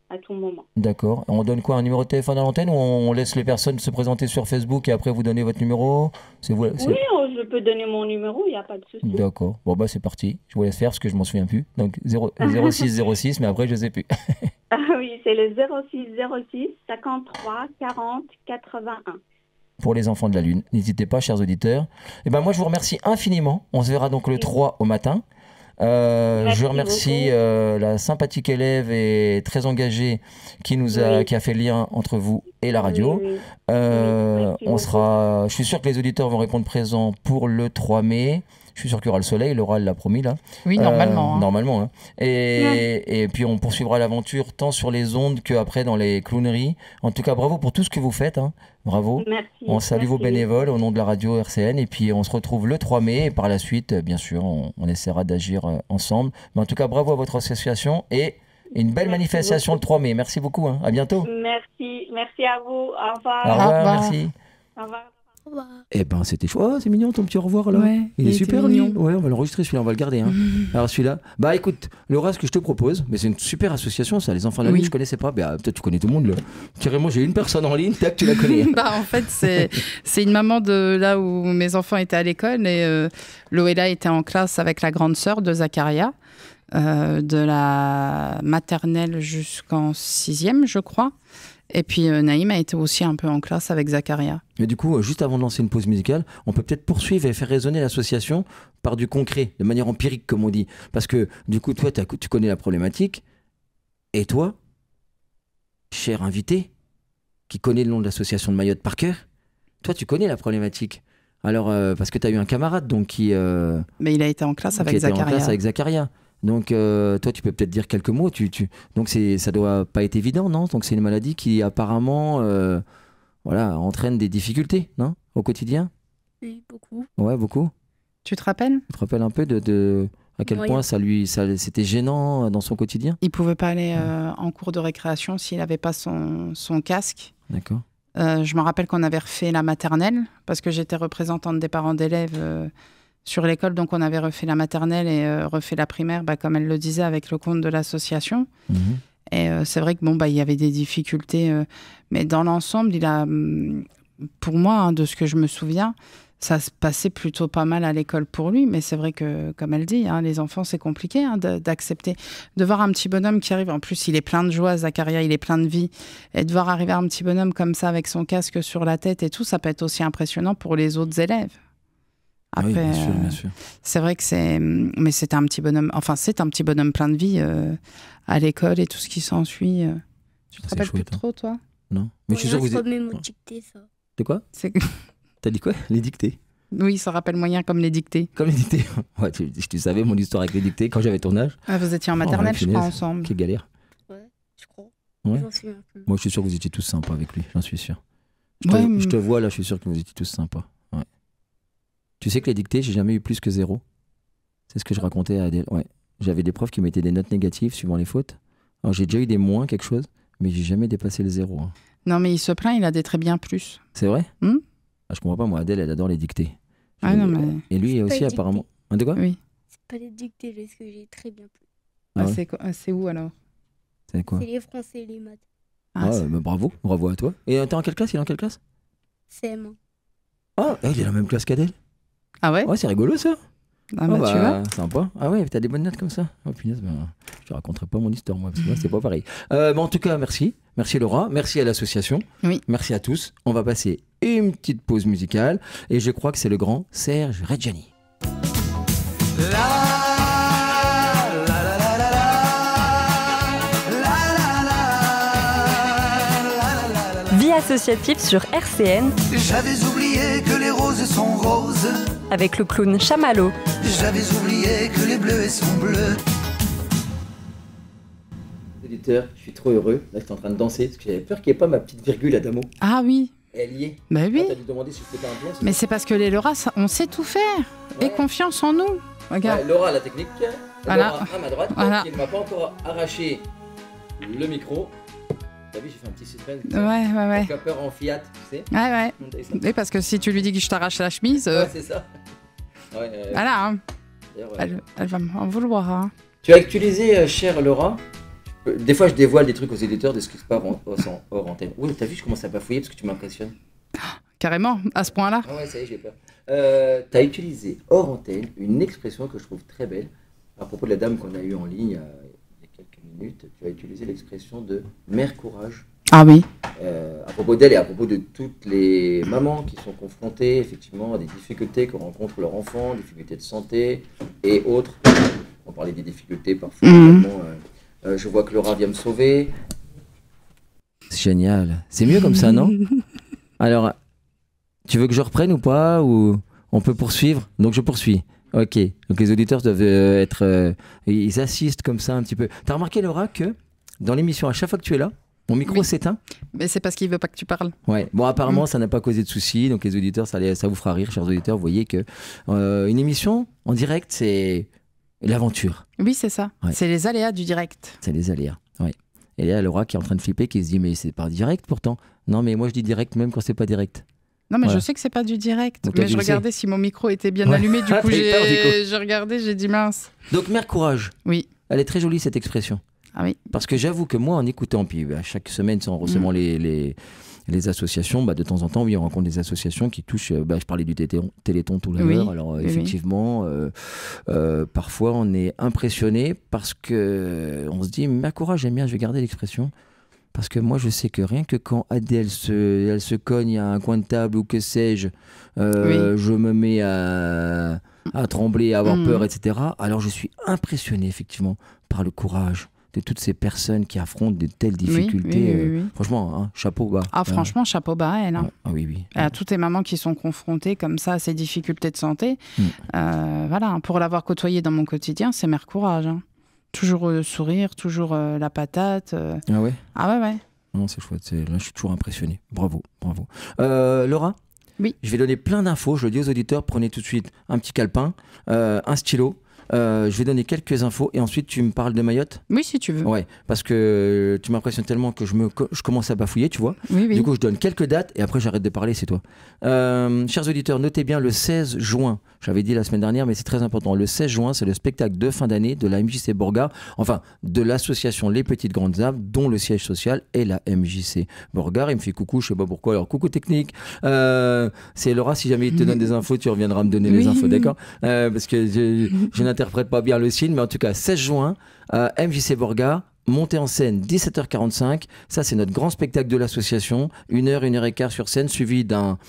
à tout moment. D'accord. On donne quoi, un numéro de téléphone à l'antenne, ou on laisse les personnes se présenter sur Facebook et après vous donnez votre numéro? Oui, je peux donner mon numéro, il n'y a pas de souci. D'accord. Bon, c'est parti. Je vous laisse faire parce que je m'en souviens plus. Donc 0606, mais après je ne sais plus. Oui, c'est le 0606 53 40 81. Pour les enfants de la Lune. N'hésitez pas, chers auditeurs. Et moi, je vous remercie infiniment. On se verra donc le 3 au matin. Je remercie la sympathique élève et très engagée qui a fait le lien entre vous et la radio. Je suis sûr que les auditeurs vont répondre présents pour le 3 mai. Je suis sûr qu'il y aura le soleil, Laura l'a promis là. Oui, normalement. Normalement. Hein. Et puis on poursuivra l'aventure tant sur les ondes qu'après dans les clowneries. En tout cas, bravo pour tout ce que vous faites. Hein. Bravo. Merci. On salue vos bénévoles au nom de la radio RCN. Et puis on se retrouve le 3 mai. Et par la suite, bien sûr, on essaiera d'agir ensemble. Mais en tout cas, bravo à votre association et une belle manifestation le 3 mai. Merci beaucoup. Hein. À bientôt. Merci à vous. Au revoir. Au revoir. Merci. Au revoir. Eh ben c'était chouette. Oh, c'est mignon ton petit au revoir là. Ouais, il est super mignon. Ouais, on va l'enregistrer celui-là, on va le garder. Hein. Alors celui-là, écoute, Laura, ce que je te propose, mais c'est une super association ça, les enfants de la Lune, je connaissais pas. Peut-être tu connais tout le monde là. Carrément, j'ai une personne en ligne, tac, tu la connais. En fait, c'est une maman de là où mes enfants étaient à l'école et Loéla était en classe avec la grande sœur de Zacharia, de la maternelle jusqu'en 6e, je crois. Et puis Naïm a été aussi un peu en classe avec Zacharia. Mais du coup, juste avant de lancer une pause musicale, on peut peut-être poursuivre et faire résonner l'association par du concret, de manière empirique, comme on dit. Parce que du coup, toi, tu connais la problématique. Et toi, cher invité, qui connaît le nom de l'association de Mayotte par cœur, toi, tu connais la problématique. Alors, parce que tu as eu un camarade donc, qui... Mais il a été en classe avec Zacharia. Donc, toi, tu peux peut-être dire quelques mots. Donc, ça doit pas être évident, non? Donc, c'est une maladie qui apparemment entraîne des difficultés, non? Au quotidien? Oui, beaucoup. Ouais, beaucoup. Tu te rappelles? Tu te rappelles un peu à quel point c'était gênant dans son quotidien? Il pouvait pas aller en cours de récréation s'il n'avait pas son casque. D'accord. Je me rappelle qu'on avait refait la maternelle parce que j'étais représentante des parents d'élèves sur l'école, donc on avait refait la maternelle et refait la primaire, comme elle le disait, avec le compte de l'association. Et c'est vrai que il y avait des difficultés, mais dans l'ensemble, pour moi, de ce que je me souviens, ça se passait plutôt pas mal à l'école pour lui. Mais c'est vrai que, comme elle dit, les enfants, c'est compliqué d'accepter. De voir un petit bonhomme qui arrive, en plus, il est plein de joie, Zacharia, il est plein de vie. Et de voir arriver un petit bonhomme comme ça, avec son casque sur la tête et tout, ça peut être aussi impressionnant pour les autres élèves. Après, oui, bien sûr. C'est vrai que mais c'est un petit bonhomme. Enfin, c'est un petit bonhomme plein de vie à l'école et tout ce qui s'ensuit. Tu te rappelles plus trop, toi? Non. Mais je suis sûr que vous êtes. même aux dictées, ça. De quoi? T'as dit quoi? Les dictées? Oui, ça rappelle moyen comme les dictées. Comme les dictées. Ouais, tu savais mon histoire avec les dictées quand j'avais ton âge. Ah, vous étiez en maternelle, je crois, ensemble. Quelle galère. Ouais, je crois. Ouais. J'en suis un peu. Moi, je suis sûr que vous étiez tous sympas avec lui, j'en suis sûr. Je te vois là, je suis sûr que vous étiez tous sympas. Ouais. Tu sais que les dictées, j'ai jamais eu plus que 0. C'est ce que je racontais à Adèle. Ouais. J'avais des profs qui mettaient des notes négatives suivant les fautes. Alors j'ai déjà eu des moins quelque chose, mais j'ai jamais dépassé le 0. Hein. Non, mais il se plaint, il a des très bien plus. C'est vrai? Je comprends pas, moi, Adèle, elle adore les dictées. Non, mais... Et lui aussi, apparemment. De quoi? Oui. C'est pas les dictées, parce que j'ai très bien plu. C'est où alors? C'est quoi? C'est les français et les maths. Bravo à toi. Et t'es en quelle classe? Il est en quelle classe? CM1. Ah, il est dans la même classe qu'Adèle? Ah ouais? Ouais, c'est rigolo ça. Ah bah, tu vois. Sympa. Ah ouais, t'as des bonnes notes comme ça. Oh punaise, je te raconterai pas mon histoire moi, parce que moi, c'est pas pareil. En tout cas, merci. Merci Laura, merci à l'association. Oui. Merci à tous. On va passer une petite pause musicale et je crois que c'est le grand Serge Reggiani. Vie associative sur RCN J'avais oublié que les roses sont roses. avec le clown Chamallow. J'avais oublié que les bleuets sont bleus. Auditeur, je suis trop heureux. Là, j'étais en train de danser parce que j'avais peur qu'il n'y ait pas ma petite virgule Adamo. Ah oui. Elle y est. Bah oui. T'as dû demander si je peux faire un bien. Mais c'est parce que les Laura, on sait tout faire. Ouais. Aie confiance en nous. Regarde. Ouais, Laura, la technique. Voilà. Laura à ma droite, Voilà. qui ne m'a pas encore arraché le micro. T'as vu, j'ai fait un petit suspense. Ouais. J'ai peur en Fiat, tu sais. Ouais. Et ça- Oui, parce que si tu lui dis que je t'arrache la chemise, Ouais, c'est ça. Ouais, voilà, hein. d'ailleurs, Elle va m'en vouloir. Hein. Tu as utilisé, chère Laura, des fois je dévoile des trucs aux éditeurs de ce qui se passe hors antenne. Oui, t'as vu, je commence à bafouiller parce que tu m'impressionnes. Carrément, à ce point-là. Ah ouais, ça y est, j'ai peur. T'as utilisé hors antenne une expression que je trouve très belle à propos de la dame qu'on a eue en ligne il y a quelques minutes. Tu as utilisé l'expression de mère courage. Ah oui. À propos d'elle et à propos de toutes les mamans qui sont confrontées effectivement à des difficultés que rencontrent leurs enfants, difficultés de santé et autres. On parlait des difficultés parfois. Également, je vois que Laura vient me sauver. C'est génial. C'est mieux comme ça, non? Alors, tu veux que je reprenne ou pas? Ou on peut poursuivre? Donc je poursuis. Ok. Donc les auditeurs doivent être... ils assistent comme ça un petit peu. T'as remarqué, Laura, que dans l'émission, à chaque fois que tu es là, mon micro s'éteint? Mais c'est parce qu'il veut pas que tu parles. Ouais. Bon, apparemment, ça n'a pas causé de soucis. Donc les auditeurs, ça vous fera rire, chers auditeurs. Vous voyez que une émission en direct, c'est l'aventure. Oui, c'est ça. Ouais. C'est les aléas du direct. C'est les aléas. Ouais. Et là, Laura qui est en train de flipper, qui se dit mais c'est pas direct pourtant. Non, mais moi je dis direct même quand c'est pas direct. Non, mais Voilà. je sais que c'est pas du direct. Donc, t'as mais dû je le regardais si mon micro était bien Ouais. allumé. Du T'as coup, eu peur, du coup. j'ai regardé, j'ai dit mince. Donc mère courage. Oui. Elle est très jolie cette expression. Ah oui. Parce que j'avoue que moi en écoutant, puis chaque semaine en recevant les associations, de temps en temps, oui, on rencontre des associations qui touchent, je parlais du Téléthon tout à l'heure, Oui, alors oui, effectivement, parfois on est impressionné parce que on se dit, mère courage, j'aime bien, je vais garder l'expression. Parce que moi, je sais que rien que quand Adèle elle se cogne à un coin de table ou que sais-je, je me mets à trembler, à avoir peur, etc. Alors, je suis impressionné, effectivement, par le courage de toutes ces personnes qui affrontent de telles difficultés. Oui. Franchement, hein, chapeau bas. Ah, franchement, chapeau bas à elle. Hein. Ah oui. À toutes les mamans qui sont confrontées comme ça à ces difficultés de santé. Voilà, pour l'avoir côtoyée dans mon quotidien, c'est mère courage. Hein. Toujours le sourire, toujours la patate. Ah ouais? Ah ouais. Non, c'est chouette. Là, je suis toujours impressionné. Bravo. Laura? Oui. Je vais donner plein d'infos. Je le dis aux auditeurs, prenez tout de suite un petit calepin, un stylo. Je vais donner quelques infos et ensuite tu me parles de Mayotte. Oui, si tu veux. Ouais, parce que tu m'impressionnes tellement que je commence à bafouiller, tu vois. Oui. Du coup, je donne quelques dates et après j'arrête de parler, c'est toi. Chers auditeurs, notez bien le 16 juin. J'avais dit la semaine dernière, mais c'est très important. Le 16 juin, c'est le spectacle de fin d'année de la MJC Borgard, enfin de l'association Les Petites Grandes Âmes, dont le siège social est la MJC Borgard. Il me fait coucou, je sais pas pourquoi. Alors coucou technique. C'est Laura, si jamais il te donne des infos, tu reviendras me donner les infos, d'accord? Parce que je n'interprète pas bien le signe, mais en tout cas 16 juin, MJC Borgard. Montée en scène 17h45, ça c'est notre grand spectacle de l'association, 1h et quart sur scène, suivi d'un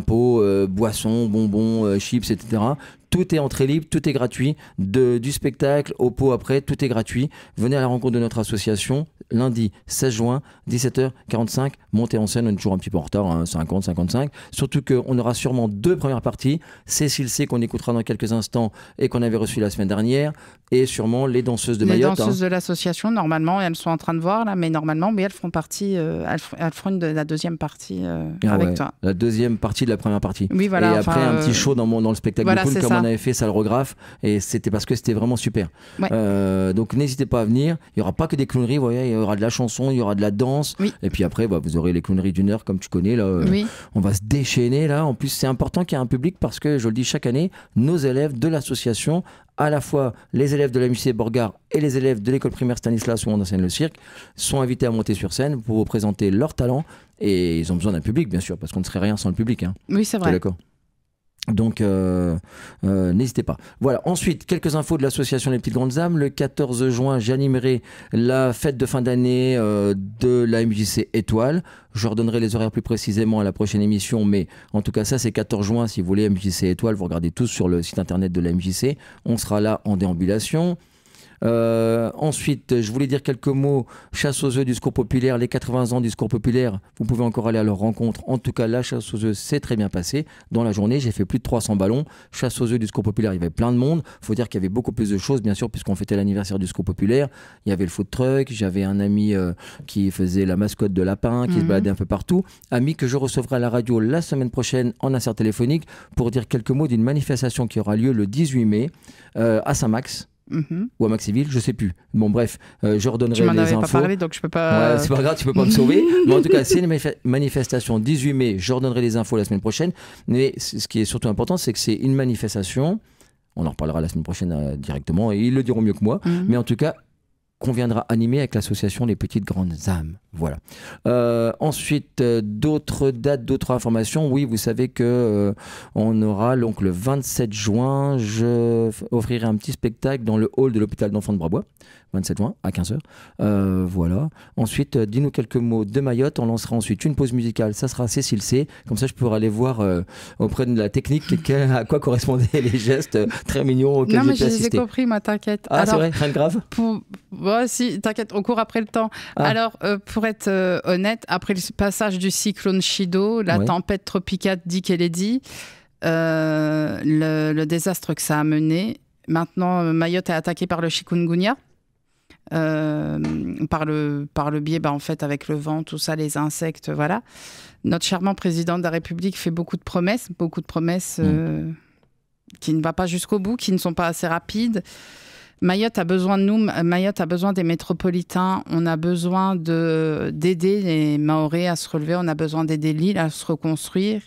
pot, boissons, bonbons, chips, etc. Tout est entrée libre, tout est gratuit, du spectacle au pot après, tout est gratuit. Venez à la rencontre de notre association, lundi 16 juin, 17h45, montée en scène, on est toujours un petit peu en retard, hein, 50, 55. Surtout qu'on aura sûrement 2 premières parties, Cécile C qu'on écoutera dans quelques instants et qu'on avait reçu la semaine dernière, et sûrement les danseuses de Mayotte. Les danseuses de l'association, normalement, elles sont en train de voir là, mais normalement, elles feront partie, elles feront la deuxième partie avec toi. La deuxième partie de la première partie. Oui, voilà. Et après, un petit show dans le spectacle voilà, de clown, comme ça. on avait fait Salrographe, et c'était parce que c'était vraiment super. Ouais. Donc n'hésitez pas à venir. Il n'y aura pas que des clowneries, vous voyez, il y aura de la chanson, il y aura de la danse. Oui. Et puis après, vous aurez les clowneries d'une heure, comme tu connais. Là, Oui. On va se déchaîner là. En plus, c'est important qu'il y ait un public parce que, je le dis chaque année, nos élèves de l'association, à la fois les élèves de la MJC Borgard et les élèves de l'école primaire Stanislas où on enseigne le cirque, sont invités à monter sur scène pour vous présenter leur talent. Et ils ont besoin d'un public, bien sûr, parce qu'on ne serait rien sans le public. Hein. Oui, c'est T'es vrai. d'accord? Donc, n'hésitez pas. Voilà. Ensuite, quelques infos de l'association Les Petites Grandes Âmes. Le 14 juin, j'animerai la fête de fin d'année de la MJC Étoile. Je redonnerai les horaires plus précisément à la prochaine émission, mais en tout cas, ça, c'est 14 juin. Si vous voulez MJC Étoile, vous regardez tous sur le site internet de la MJC. On sera là en déambulation. Ensuite, je voulais dire quelques mots. Chasse aux œufs du Secours Populaire, les 80 ans du Secours Populaire, vous pouvez encore aller à leur rencontre. En tout cas, la chasse aux œufs s'est très bien passée. Dans la journée, j'ai fait plus de 300 ballons. Chasse aux œufs du Secours Populaire, il y avait plein de monde. Faut dire qu'il y avait beaucoup plus de choses, bien sûr, puisqu'on fêtait l'anniversaire du Secours Populaire. Il y avait le food truck, j'avais un ami qui faisait la mascotte de lapin, qui se baladait un peu partout. Ami que je recevrai à la radio la semaine prochaine en insert téléphonique pour dire quelques mots d'une manifestation qui aura lieu le 18 mai à Saint-Max. Ou à Maxéville, je sais plus. Bon, bref, je redonnerai les infos. Tu m'en avais pas parlé, donc je peux pas. Ouais, c'est pas grave, tu peux pas me sauver. Mais en tout cas, c'est une manifestation 18 mai. Je redonnerai les infos la semaine prochaine. Mais ce qui est surtout important, c'est que c'est une manifestation. On en reparlera la semaine prochaine directement et ils le diront mieux que moi. Mais en tout cas, qu'on viendra animer avec l'association Les Petites Grandes Âmes. Voilà. Ensuite, d'autres dates, d'autres informations. Oui, vous savez que on aura donc le 27 juin, je offrirai un petit spectacle dans le hall de l'hôpital d'enfants de Brabois. 27 juin à 15h. Voilà. Ensuite, dis-nous quelques mots de Mayotte. On lancera ensuite une pause musicale. Ça sera Cécile C. Comme ça, je pourrai aller voir auprès de la technique à quoi correspondaient les gestes très mignons auxquels j'ai pu assister. Non, mais je les ai compris, moi, t'inquiète. Ah, c'est vrai, rien de grave. Ouais, si, t'inquiète, on court après le temps. Alors, pour être honnête, après le passage du cyclone Chido, la tempête tropicale Dick et Lady, le désastre que ça a mené, maintenant, Mayotte est attaquée par le chikungunya. Par le biais, en fait, avec le vent, tout ça, les insectes, voilà. Notre charmant président de la République fait beaucoup de promesses qui ne vont pas jusqu'au bout, qui ne sont pas assez rapides. Mayotte a besoin de nous, Mayotte a besoin des métropolitains, on a besoin d'aider les Mahorais à se relever, on a besoin d'aider l'île à se reconstruire.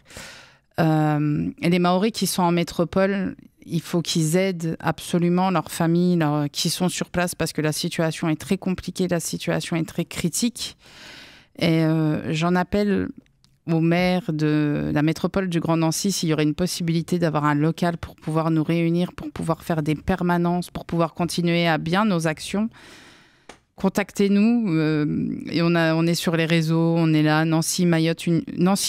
Et les Mahorais qui sont en métropole, il faut qu'ils aident absolument leurs familles qui sont sur place parce que la situation est très compliquée, la situation est très critique. Et j'en appelle au maire de la métropole du Grand Nancy s'il y aurait une possibilité d'avoir un local pour pouvoir nous réunir, pour pouvoir faire des permanences, pour pouvoir continuer à bien nos actions. Contactez-nous et on est sur les réseaux, on est là, Nancy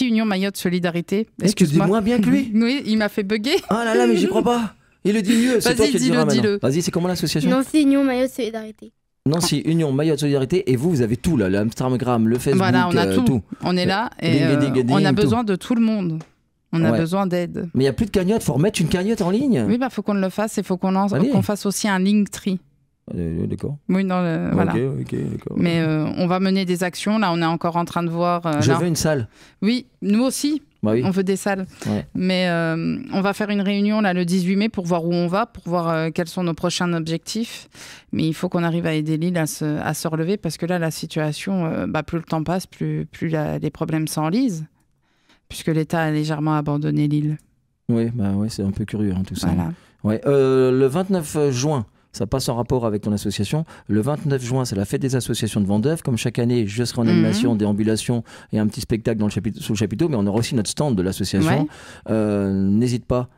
Union Mayotte Solidarité. Est-ce que tu dis moins bien que lui? Oui, il m'a fait bugger. Ah là là, mais j'y crois pas. Il le dit mieux, c'est toi qui le diras maintenant. Vas-y, c'est comment l'association? Nancy Union Mayotte Solidarité. Nancy Union Mayotte Solidarité, et vous avez tout là, l'Instagram, le Facebook, voilà, on a tout. On est là et on a besoin de tout le monde. On a besoin d'aide. Mais il n'y a plus de cagnotte, faut remettre une cagnotte en ligne. Oui, faut qu'on le fasse et faut qu'on fasse aussi un Linktree. D'accord. Oui, voilà. Ok, d'accord. Mais on va mener des actions. Là, on est encore en train de voir. Je veux une salle. Oui, nous aussi. Bah oui. On veut des salles. Ouais. Mais on va faire une réunion là, le 18 mai pour voir où on va, pour voir quels sont nos prochains objectifs. Mais il faut qu'on arrive à aider l'île à se relever parce que là, la situation, plus le temps passe, plus les problèmes s'enlisent, puisque l'État a légèrement abandonné l'île. Oui, c'est un peu curieux tout ça. Voilà. Ouais. Le 29 juin, ça passe en rapport avec ton association. Le 29 juin, c'est la fête des associations de Vendœuvre. Comme chaque année, je serai en animation, déambulation et un petit spectacle sous le chapiteau. Mais on aura aussi notre stand de l'association. N'hésite pas.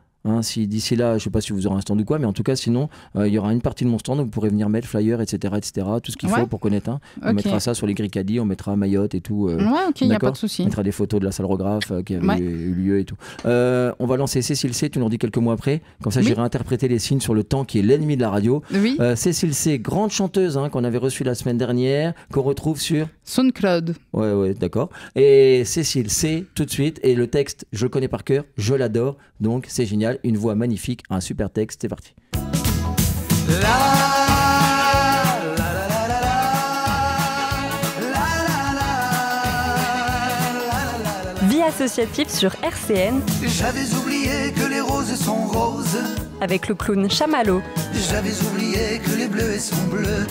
Si d'ici là, je ne sais pas si vous aurez un stand ou quoi, mais en tout cas, sinon, il y aura une partie de mon stand où vous pourrez venir mettre flyer, etc., tout ce qu'il faut pour connaître. On mettra ça sur les grilles caddie, on mettra Mayotte et tout. Ok, il n'y a pas de souci. On mettra des photos de la salrographe qui avait eu lieu et tout. On va lancer Cécile C, tu nous redis quelques mois après. Comme ça, j'irai interpréter les signes sur le temps qui est l'ennemi de la radio. Oui. Cécile C, grande chanteuse qu'on avait reçue la semaine dernière, qu'on retrouve sur SoundCloud. Ouais, d'accord. Et Cécile C, tout de suite. Et le texte, je le connais par cœur, je l'adore. Donc, c'est génial. Une voix magnifique, un super texte, c'est parti. Vie associative sur RCN. J'avais oublié que les roses sont roses. Avec le clown Chamallow. J'avais oublié que les bleus sont bleus.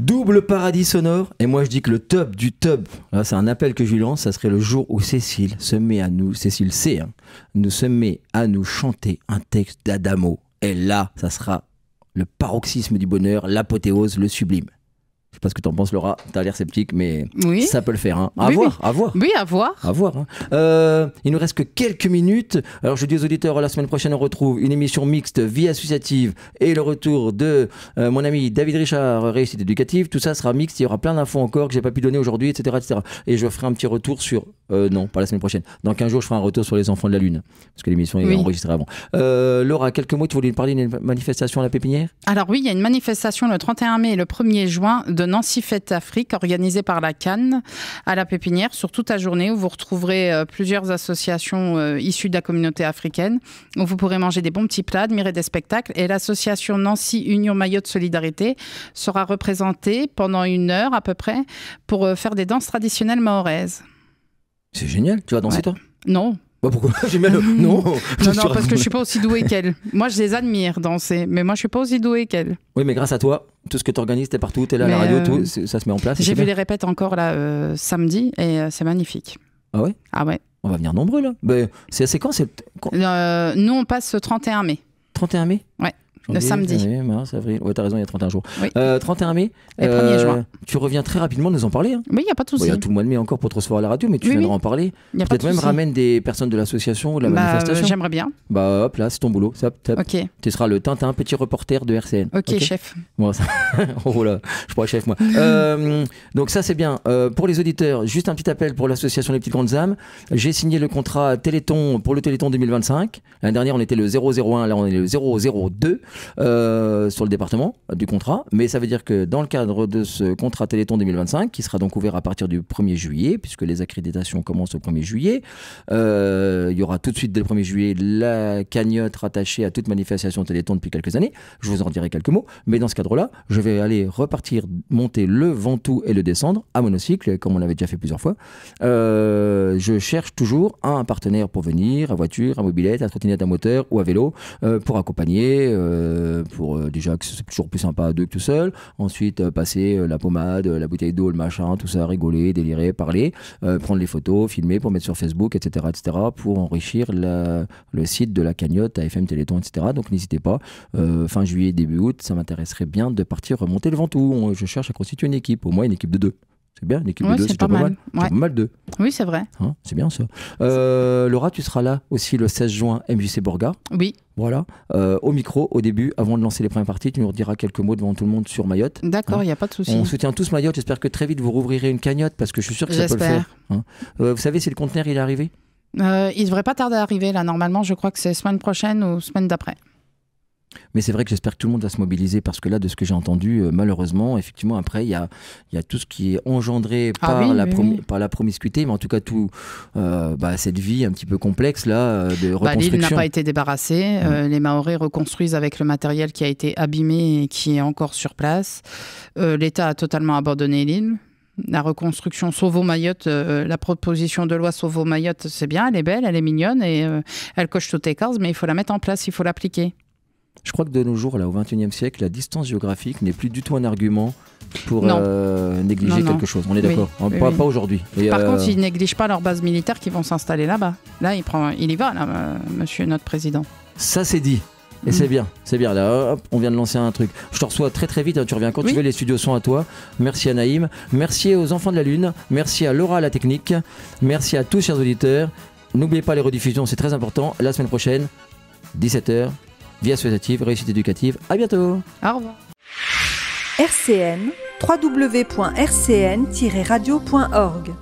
Double paradis sonore, et moi je dis que le top du top, là c'est un appel que je lui lance, ça serait le jour où Cécile se met à nous, Cécile C, se met à nous chanter un texte d'Adamo, et là ça sera le paroxysme du bonheur, l'apothéose, le sublime. Je sais pas ce que tu en penses, Laura. Tu as l'air sceptique, mais Oui. ça peut le faire. Hein. À Oui, voir, à voir. Oui, à voir. À voir. Hein. Il nous reste que quelques minutes. Alors je dis aux auditeurs, la semaine prochaine on retrouve une émission mixte vie associative et le retour de mon ami David Richard, réussite éducative. Tout ça sera mixte. Il y aura plein d'infos encore que j'ai pas pu donner aujourd'hui, etc., etc. Et je ferai un petit retour sur non, pas la semaine prochaine. Dans 15 jours, je ferai un retour sur les enfants de la Lune parce que l'émission est enregistrée avant. Laura, quelques mots. Tu voulais nous parler d'une manifestation à la Pépinière? Alors oui, il y a une manifestation le 31 mai et le 1er juin de Nancy Fête Afrique organisée par la Cannes à la Pépinière sur toute la journée où vous retrouverez plusieurs associations issues de la communauté africaine où vous pourrez manger des bons petits plats, admirer des spectacles et l'association Nancy Union Mayotte Solidarité sera représentée pendant 1 heure à peu près pour faire des danses traditionnelles mahoraises. C'est génial. Tu vas danser toi? Non. Bah pourquoi? J'ai mal. Non. Non, parce que je suis pas aussi douée qu'elle. Moi, je les admire danser, mais moi, je suis pas aussi douée qu'elle. Oui, mais grâce à toi, tout ce que tu organises, t'es partout, t'es là à la radio, tout, ça se met en place. J'ai vu les répètes encore là samedi et c'est magnifique. Ah ouais? Ah ouais. On va venir nombreux là. Ben, c'est assez quand? Nous, on passe 31 mai. 31 mai? Ouais. Le samedi. Janvier, mars, avril. Ouais, t'as raison, il y a 31 jours. Oui. 31 mai. Et 1er juin. Tu reviens très rapidement nous en parler. Hein. Oui, il n'y a pas de souci. Il y a tout le mois de mai encore pour te recevoir à la radio, mais tu viendras en parler. Peut-être même ramène des personnes de l'association ou de la manifestation. J'aimerais bien. Bah hop, là, c'est ton boulot. Ok. Tu seras le Tintin, petit reporter de RCN. Ok, chef. Bon, ça... oh là, je pourrais chef moi. Donc ça c'est bien. Pour les auditeurs, juste un petit appel pour l'association Les Petites Grandes Âmes. J'ai signé le contrat Téléthon pour le Téléthon 2025. L'année dernière on était le 001, là on est le 002 sur le département du contrat. Mais ça veut dire que dans le cadre de ce contrat Téléthon 2025, qui sera donc ouvert à partir du 1er juillet, puisque les accréditations commencent au 1er juillet, il y aura tout de suite dès le 1er juillet la cagnotte rattachée à toute manifestation Téléthon depuis quelques années. Je vous en dirai quelques mots. Mais dans ce cadre-là, je vais aller repartir monter le Ventoux et le descendre à monocycle, comme on l'avait déjà fait plusieurs fois. Je cherche toujours un partenaire pour venir, à voiture, à mobilette, à trottinette à moteur ou à vélo, pour accompagner, pour déjà que c'est toujours plus sympa à deux que tout seul. Ensuite, passer la pommade, la bouteille d'eau, le machin, tout ça, rigoler, délirer, parler, prendre les photos, filmer pour mettre sur Facebook, etc., pour enrichir le site de la cagnotte à FM Téléthon, etc. Donc n'hésitez pas. Fin juillet, début août, ça m'intéresserait bien de partir remonter le Ventoux. Je cherche à constituer une équipe, au moins une équipe de 2. C'est bien, une équipe de 2, c'est pas mal. C'est pas mal 2. Oui, c'est vrai. Hein, c'est bien ça. Laura, tu seras là aussi le 16 juin, MJC Borga. Oui. Voilà. Au micro, au début, avant de lancer les premières parties, tu nous rediras quelques mots devant tout le monde sur Mayotte. D'accord, il n'y a pas de souci. On soutient tous Mayotte. J'espère que très vite vous rouvrirez une cagnotte parce que je suis sûr que ça peut le faire. Hein. Vous savez si le conteneur il est arrivé? Il ne devrait pas tarder à arriver là. Normalement, je crois que c'est semaine prochaine ou semaine d'après. Mais c'est vrai que j'espère que tout le monde va se mobiliser parce que là, de ce que j'ai entendu, malheureusement, effectivement, après, il y a tout ce qui est engendré par la promiscuité, mais en tout cas, tout cette vie un petit peu complexe là, de reconstruction. L'île n'a pas été débarrassée. Les Mahorais reconstruisent avec le matériel qui a été abîmé et qui est encore sur place. L'État a totalement abandonné l'île. La reconstruction Sauvo Mayotte, la proposition de loi Sauvo Mayotte, c'est bien, elle est belle, elle est mignonne et elle coche toutes les cases, mais il faut la mettre en place, il faut l'appliquer. Je crois que de nos jours, là, au XXIe siècle, la distance géographique n'est plus du tout un argument pour négliger quelque chose. On est d'accord. Pas aujourd'hui. Par contre, ils ne négligent pas leurs bases militaires qui vont s'installer là-bas. Là, il y va, là, monsieur notre président. Ça, c'est dit. Et c'est bien. Là, hop, on vient de lancer un truc. Je te reçois très très vite. Hein, tu reviens quand tu veux. Les studios sont à toi. Merci à Naïm. Merci aux enfants de la Lune. Merci à Laura à la technique. Merci à tous, chers auditeurs. N'oubliez pas les rediffusions, c'est très important. La semaine prochaine, 17h. Vie associative, réussite éducative. À bientôt. Au revoir. RCN, www.rcn-radio.org